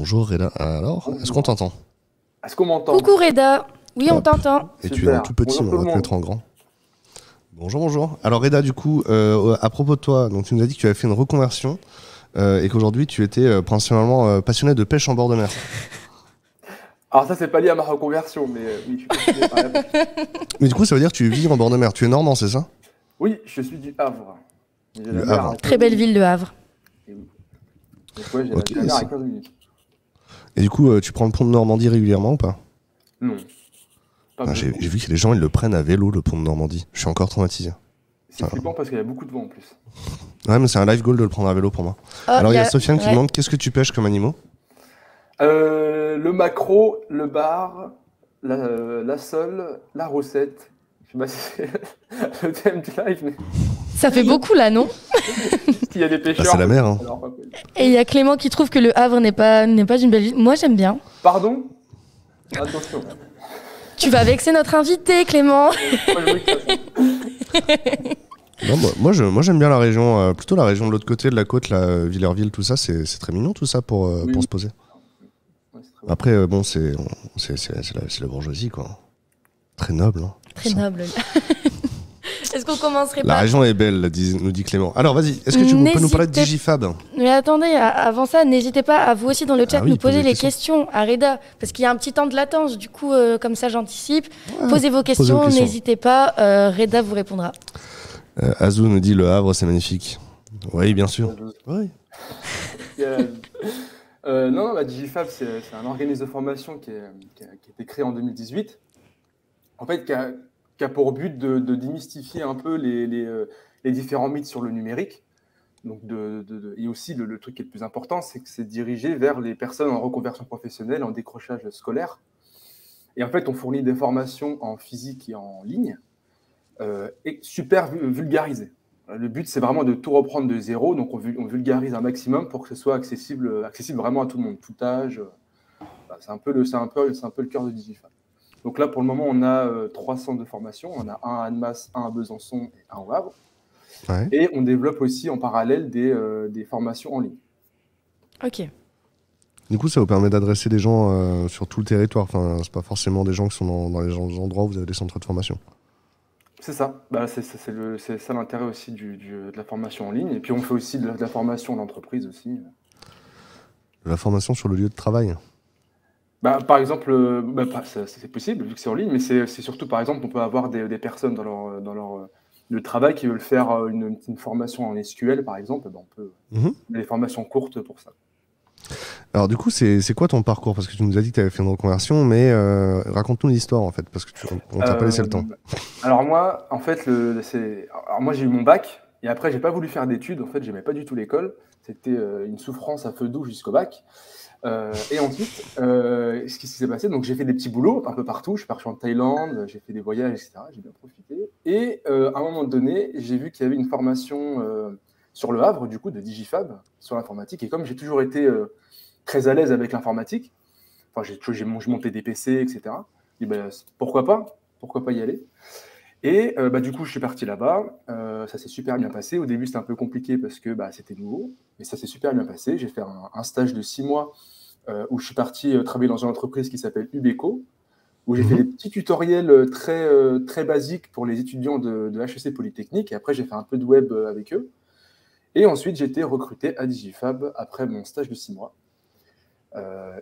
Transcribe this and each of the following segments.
Bonjour Reda. Alors, est-ce qu'on t'entend? Est-ce qu'on m'entend? Coucou Reda, oui on Hop. t'entend. Et tu es en Super. tout petit, Bonjour mais tout on le va te monde. mettre en grand. Bonjour, bonjour. Alors Reda, du coup, à propos de toi, donc tu nous as dit que tu avais fait une reconversion et qu'aujourd'hui tu étais principalement passionné de pêche en bord de mer. Alors ça, c'est pas lié à ma reconversion, mais oui, je suis passionné par la pêche. Mais du coup, ça veut dire que tu vis en bord de mer. Tu es normand, c'est ça? Oui, je suis du Havre. J'ai la Le mer Havre. à Très 15 belle minutes. ville de Havre. Et oui. Donc ouais, Ok, j'ai la mer à 15 minutes. Et du coup, tu prends le pont de Normandie régulièrement ou pas? Non, pas J'ai beaucoup. vu que les gens ils le prennent à vélo, le pont de Normandie. Je suis encore traumatisé. C'est flippant parce qu'il y a beaucoup de vent en plus. Ouais, mais c'est un life goal de le prendre à vélo pour moi. Oh, Alors il y a Sofiane qui ouais. demande qu'est-ce que tu pêches comme animaux? Le maquereau, le bar, la sole, la recette. Je sais pas si c'est le thème du live, mais Ça fait beaucoup là, non? s'il y a des pêcheurs. c'est la mer, hein. Alors, Et il y a Clément qui trouve que le Havre n'est pas une belle ville. Moi j'aime bien. pardon? Attention. Tu vas vexer notre invité Clément. Moi, je veux que ça- Non, moi j'aime bien la région, plutôt la région de l'autre côté de la côte, la Villerville, tout ça, c'est très mignon tout ça pour Oui. se poser. Ouais, c'est très bon. Après, bon, c'est la bourgeoisie, quoi. Très noble. Hein, Très ça. noble. Est-ce qu'on commencerait La pas? région est belle, nous dit Clément. Alors vas-y, est-ce que tu peux nous parler de N'hésitez- Digifab? Mais attendez, avant ça, n'hésitez pas à vous aussi dans le chat Ah oui, nous poser posez des les questions à Reda, parce qu'il y a un petit temps de latence, du coup, comme ça j'anticipe. Posez vos questions, questions. n'hésitez pas, Reda vous répondra. Azou nous dit le Havre, c'est magnifique. Oui, bien sûr. Oui. Non, la Digifab, c'est un organisme de formation qui a été créé en 2018, en fait, qui a pour but de démystifier un peu les différents mythes sur le numérique. Donc et aussi, le truc qui est le plus important, c'est que c'est dirigé vers les personnes en reconversion professionnelle, en décrochage scolaire. Et en fait, on fournit des formations en physique et en ligne, et super vulgarisées. Le but, c'est vraiment de tout reprendre de zéro. Donc, on vulgarise un maximum pour que ce soit accessible vraiment à tout le monde, tout âge. Voilà, c'est un peu le cœur de Digifab. Donc là, pour le moment, on a 3 centres de formation. On a un à Annemasse, un à Besançon et un au Havre. Ouais. Et on développe aussi en parallèle des formations en ligne. Ok. Du coup, ça vous permet d'adresser des gens sur tout le territoire. Enfin, c'est pas forcément des gens qui sont dans les endroits où vous avez des centres de formation. C'est ça. Bah, c'est ça l'intérêt aussi de la formation en ligne. Et puis, on fait aussi de la formation en entreprise aussi. La formation sur le lieu de travail. Bah, par exemple, c'est possible vu que c'est en ligne, mais c'est surtout, par exemple, on peut avoir des personnes dans leur le travail qui veulent faire une formation en SQL, par exemple. Ben, on peut des formations courtes pour ça. Alors du coup, c'est quoi ton parcours? Parce que tu nous as dit que tu avais fait une reconversion, mais raconte-nous l'histoire en fait, parce que on t'a pas laissé le temps. Alors moi, en fait, moi j'ai eu mon bac, et après j'ai pas voulu faire d'études, en fait j'aimais pas du tout l'école, c'était une souffrance à feu doux jusqu'au bac. Et ensuite, ce qui s'est passé, donc j'ai fait des petits boulots un peu partout, je suis parti en Thaïlande, j'ai fait des voyages, etc., j'ai bien profité. Et à un moment donné, j'ai vu qu'il y avait une formation sur le Havre, du coup, de Digifab, sur l'informatique, et comme j'ai toujours été très à l'aise avec l'informatique, enfin je montais des PC, etc., et ben, pourquoi pas y aller. Et du coup, je suis parti là-bas, ça s'est super bien passé. Au début, c'était un peu compliqué parce que c'était nouveau, mais ça s'est super bien passé. J'ai fait un stage de 6 mois où je suis parti travailler dans une entreprise qui s'appelle Ubeco, où j'ai fait des petits tutoriels très basiques pour les étudiants de HEC Polytechnique. Et après, j'ai fait un peu de web avec eux. Et ensuite, j'ai été recruté à Digifab après mon stage de 6 mois.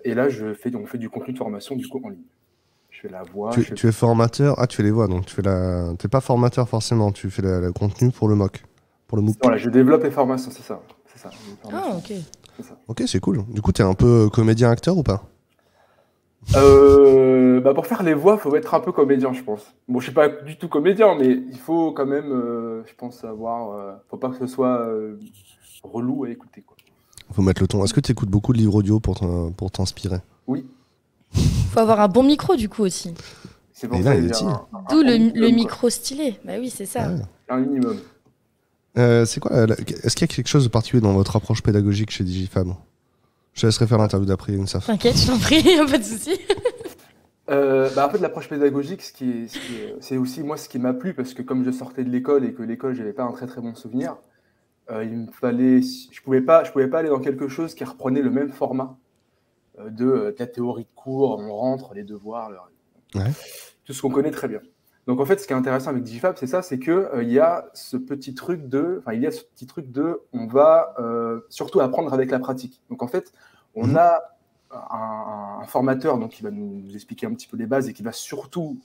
Et là, on fait du contenu de formation du coup en ligne. Je fais la voix. Tu es formateur. Ah, tu fais les voix, donc t'es pas formateur forcément. Tu fais le contenu pour le MOOC, pour le MOOC. Voilà, je développe les formations, c'est ça. Ah, ok. C'est ça. Ok, c'est cool. Du coup, t'es un peu comédien-acteur ou pas? Pour faire les voix, il faut être un peu comédien, je pense. Bon, je suis pas du tout comédien, mais il faut quand même, je pense, faut pas que ce soit relou à écouter, quoi. Faut mettre le ton. Est-ce que tu écoutes beaucoup de livres audio pour t'inspirer? Oui. Faut avoir un bon micro du coup aussi. C'est pour Et ça là, que il j'ai est D'où le minimum, micro stylé. Bah oui, c'est ça. Ouais. quoi. Un minimum. C'est quoi est-ce qu'il y a quelque chose de particulier dans votre approche pédagogique chez Digifab? Je te laisserai faire l'interview d'après, Youssef. T'inquiète, je t'en prie, pas de souci. En fait, l'approche pédagogique, c'est aussi moi ce qui m'a plu, parce que comme je sortais de l'école et que l'école, j'avais pas un très très bon souvenir, je pouvais pas aller dans quelque chose qui reprenait le même format de la théorie de cours, on rentre, les devoirs, tout ce qu'on connaît très bien. Donc en fait, ce qui est intéressant avec Digifab, c'est ça, c'est que il y a ce petit truc de, on va surtout apprendre avec la pratique. Donc en fait, on a un formateur donc qui va nous expliquer un petit peu les bases et qui va surtout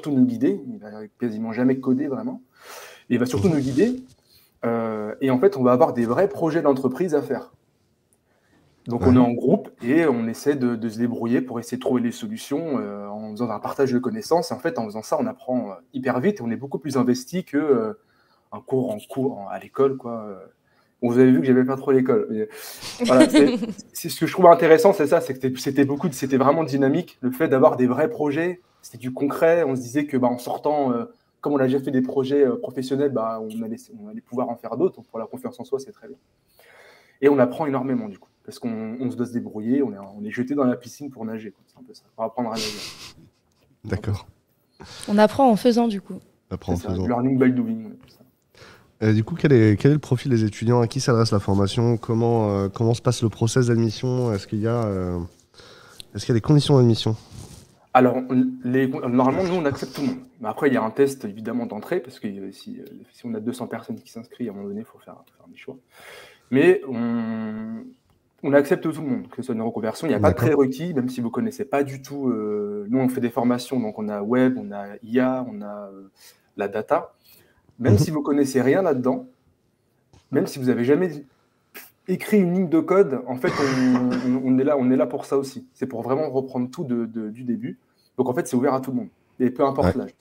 nous guider. Il va quasiment jamais coder vraiment. Et il va surtout nous guider. Et en fait, on va avoir des vrais projets d'entreprise à faire. Donc on est en groupe et on essaie de se débrouiller pour essayer de trouver des solutions en faisant un partage de connaissances. Et en fait, en faisant ça, on apprend hyper vite et on est beaucoup plus investi que un cours à l'école, quoi. Bon, vous avez vu que j'aimais pas trop l'école. Mais, voilà, c'est ce que je trouve intéressant, c'est ça, c'est que c'était vraiment dynamique. Le fait d'avoir des vrais projets, c'était du concret. On se disait que en sortant, comme on a déjà fait des projets professionnels, on allait pouvoir en faire d'autres. Donc pour la confiance en soi, c'est très bien. Et on apprend énormément du coup, parce qu'on se doit se débrouiller, on est jeté dans la piscine pour nager, quoi. C'est un peu ça, pour apprendre à nager. D'accord. On apprend en faisant du coup. Learning by doing. Du coup, quel est le profil des étudiants? À qui s'adresse la formation? Comment se passe le process d'admission? Est-ce qu'il y a des conditions d'admission? Alors, normalement, nous, on accepte tout le monde. Mais après, il y a un test, évidemment, d'entrée, parce que si on a 200 personnes qui s'inscrivent, à un moment donné, il faut faire des choix. Mais on accepte tout le monde, que ce soit une reconversion. Il n'y a pas de prérequis, même si vous ne connaissez pas du tout. Nous, on fait des formations, donc on a web, on a IA, on a la data. Même si vous ne connaissez rien là-dedans, même si vous n'avez jamais écrit une ligne de code, en fait, on est là pour ça aussi. C'est pour vraiment reprendre tout du début. Donc, en fait, c'est ouvert à tout le monde, et peu importe l'âge.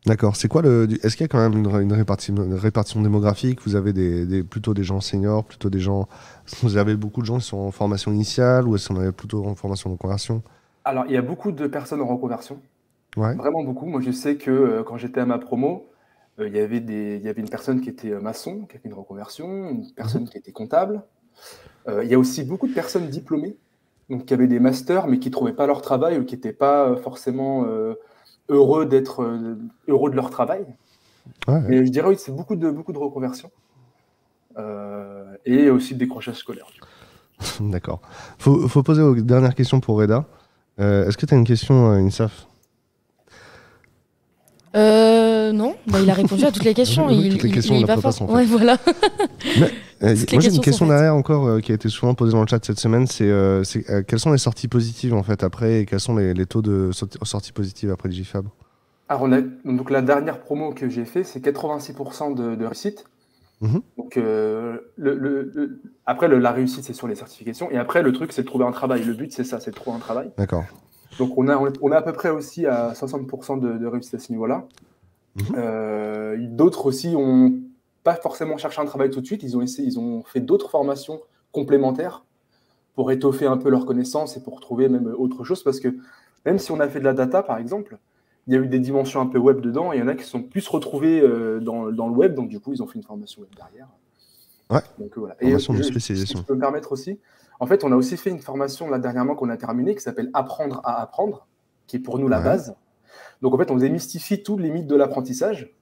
D'accord. C'est quoi est-ce qu'il y a quand même une répartition démographique? Vous avez plutôt des gens seniors, plutôt des gens... Vous avez beaucoup de gens qui sont en formation initiale ou est-ce qu'on avait plutôt en formation de reconversion? Alors, il y a beaucoup de personnes en reconversion. Ouais. Vraiment beaucoup. Moi, je sais que quand j'étais à ma promo, il y avait une personne qui était maçon, qui a fait une reconversion, une personne qui était comptable. Il y a aussi beaucoup de personnes diplômées, donc qui avaient des masters, mais qui ne trouvaient pas leur travail ou qui n'étaient pas forcément heureux de leur travail. Ouais. Mais je dirais oui, c'est beaucoup de reconversions. Et aussi de décrochage scolaire. D'accord. Faut poser aux dernières questions pour Reda. Est-ce que tu as une question, Insaf? Non, il a répondu à toutes les questions. Toutes les questions, il on va la pas passe, en fait. Ouais, voilà. Moi, j'ai une question derrière encore qui a été souvent posée dans le chat cette semaine. C'est quelles sont les sorties positives en fait après et quels sont les taux de sorties positives après Digifab? Alors, donc la dernière promo que j'ai fait, c'est 86% de réussite. Donc, après, la réussite, c'est sur les certifications. Et après, le truc, c'est de trouver un travail. Le but, c'est ça, c'est de trouver un travail. D'accord. Donc, on est à peu près aussi à 60% de réussite à ce niveau-là. D'autres aussi n'ont pas forcément cherché un travail tout de suite. Ils ont fait d'autres formations complémentaires pour étoffer un peu leurs connaissances et pour trouver même autre chose. Parce que même si on a fait de la data, par exemple, il y a eu des dimensions un peu web dedans. Et il y en a qui sont plus retrouvés dans le web. Donc, du coup, ils ont fait une formation web derrière. Ouais. Donc, voilà. Formation de spécialisation. Si je peux me permettre aussi. En fait, on a aussi fait une formation là dernièrement qu'on a terminée qui s'appelle Apprendre à apprendre, qui est pour nous la base. Donc, en fait, on démystifie tous les mythes de l'apprentissage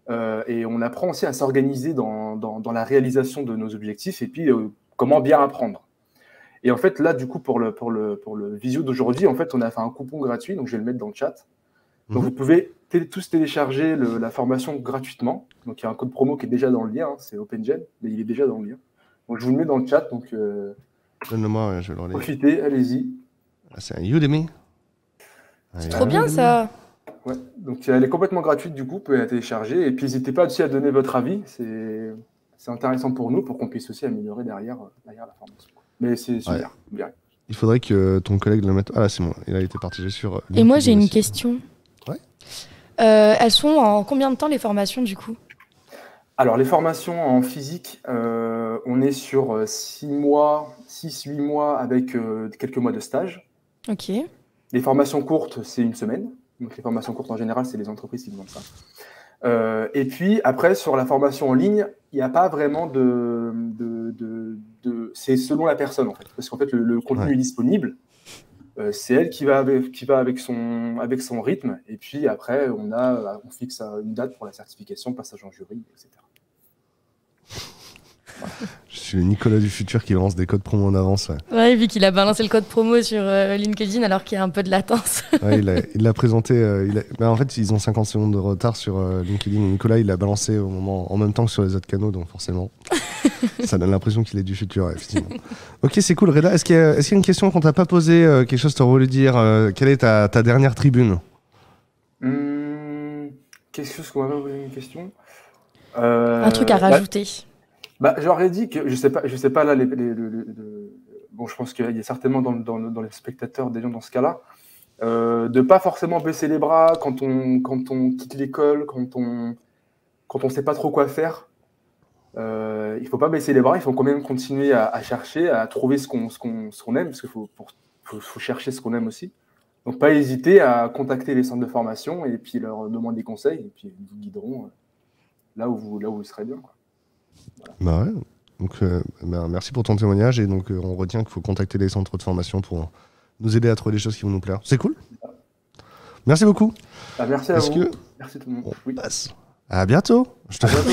et on apprend aussi à s'organiser dans la réalisation de nos objectifs et puis comment bien apprendre. Et en fait, là, du coup, pour le visio d'aujourd'hui, en fait, on a fait un coupon gratuit, donc je vais le mettre dans le chat. Donc, vous pouvez tous télécharger la formation gratuitement. Donc, il y a un code promo qui est déjà dans le lien, c'est OpenGen, mais il est déjà dans le lien. Donc, je vous le mets dans le chat. Donc, donne-le-moi, je vais le relire. Profitez, allez-y. C'est un Udemy. C'est trop bien ça. Ouais. Donc elle est complètement gratuite du coup, vous pouvez la télécharger. Et puis n'hésitez pas aussi à donner votre avis. C'est intéressant pour nous, pour qu'on puisse aussi améliorer derrière la formation. Mais c'est super. Bien. Il faudrait que ton collègue le mette. Ah là, c'est bon, il a été partagé sur. Et moi j'ai une question. Ouais. Elles sont en combien de temps les formations du coup? Alors les formations en physique, on est sur 6-8 mois avec quelques mois de stage. Ok. Les formations courtes, c'est une semaine. Donc les formations courtes en général, c'est les entreprises qui demandent ça. Et puis après, sur la formation en ligne, il n'y a pas vraiment c'est selon la personne en fait. Parce qu'en fait, le contenu est disponible. C'est elle qui va avec son rythme. Et puis après, on fixe une date pour la certification, passage en jury, etc. Je suis le Nicolas du futur qui lance des codes promo en avance. Ouais. Ouais, vu qu'il a balancé le code promo sur LinkedIn alors qu'il y a un peu de latence. Ouais, il l'a présenté. En fait, ils ont 50 secondes de retard sur LinkedIn. Et Nicolas, il l'a balancé en même temps que sur les autres canaux, donc forcément, ça donne l'impression qu'il est du futur, effectivement. Ok, c'est cool. Reda, est-ce qu'il y a une question qu'on t'a pas posée, quelque chose que tu aurais voulu dire quelle est ta dernière tribune? Quelque chose qu'on m'a pas posé une question. Un truc à rajouter. J'aurais dit que je sais pas là bon, je pense qu'il y a certainement dans les spectateurs des gens dans ce cas-là, de pas forcément baisser les bras quand on quitte l'école, quand on sait pas trop quoi faire. Il faut pas baisser les bras, il faut quand même continuer à chercher, à trouver ce qu'on aime, parce qu'il faut chercher ce qu'on aime aussi. Donc pas hésiter à contacter les centres de formation et puis leur demander des conseils, et puis ils vous guideront là où vous serez bien, quoi. Voilà. Bah ouais. Donc, merci pour ton témoignage. Et donc, on retient qu'il faut contacter les centres de formation pour nous aider à trouver des choses qui vont nous plaire. C'est cool. Merci beaucoup. Merci à vous. Merci tout le monde. On passe. À bientôt. À bientôt.